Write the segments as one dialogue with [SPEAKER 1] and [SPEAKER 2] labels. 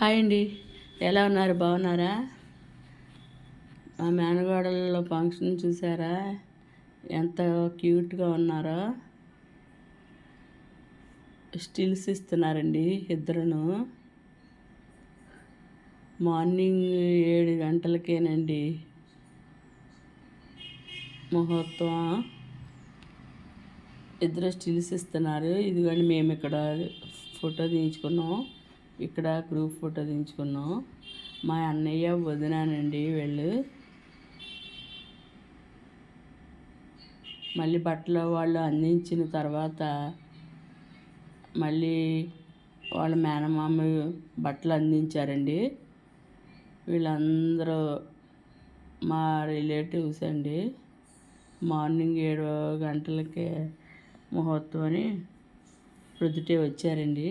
[SPEAKER 1] Hi అండి. ఎలా ఉన్నారు? బాగున్నారా? మా మేనగోడలలో ఫంక్షన్ చూసారా? ఎంత క్యూట్గా ఉన్నారో. స్టిల్స్ ఇస్తున్నారండి ఇద్దరును. మార్నింగ్ 7 గంటలకేనండి ముహూర్తం. ఇద్దరు స్టిల్స్ ఇస్తున్నారు. ఇదిగోండి మేము ఇక్కడ ఫోటో తీయించుకున్నాం. ఇక్కడ గ్రూప్ ఫోటో తీయించుకున్నాం. మా అన్నయ్య వదినానండి వీళ్ళు. మళ్ళీ బట్టలు వాళ్ళు అందించిన తర్వాత మళ్ళీ వాళ్ళ మేనమామ బట్టలు అందించారండి. వీళ్ళందరూ మా రిలేటివ్స్ అండి. మార్నింగ్ 7 గంటలకే ముహూర్తం అని ప్రొద్దుటే వచ్చారండి.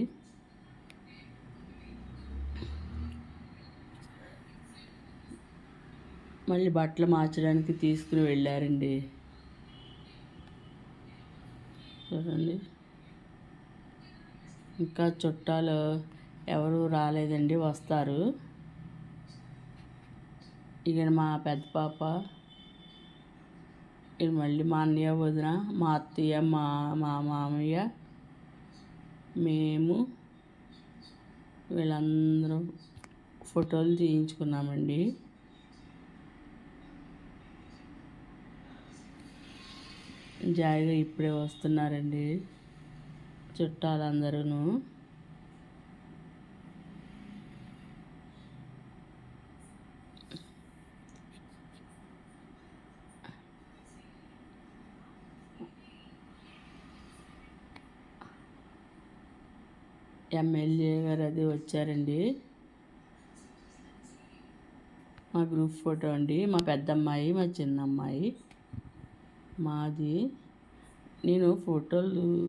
[SPEAKER 1] మళ్ళీ బట్టలు మార్చడానికి తీసుకుని వెళ్ళారండి. చూడండి, ఇంకా చుట్టాలు ఎవరు రాలేదండి, వస్తారు. ఇక మా పెద్ద పాప, ఇది మళ్ళీ మా అన్నయ్య వదిన, మా అత్తయ్య, మా మామయ్య, మేము వీళ్ళందరూ ఫోటోలు తీయించుకున్నామండి. జాయిగా ఇప్పుడే వస్తున్నారండి చుట్టాలందరూ. ఎమ్మెల్యే గారు అది వచ్చారండి. మా గ్రూప్ ఫోటో అండి. మా పెద్దమ్మాయి, మా చిన్నమ్మాయి, మాది. నేను ఫోటోలు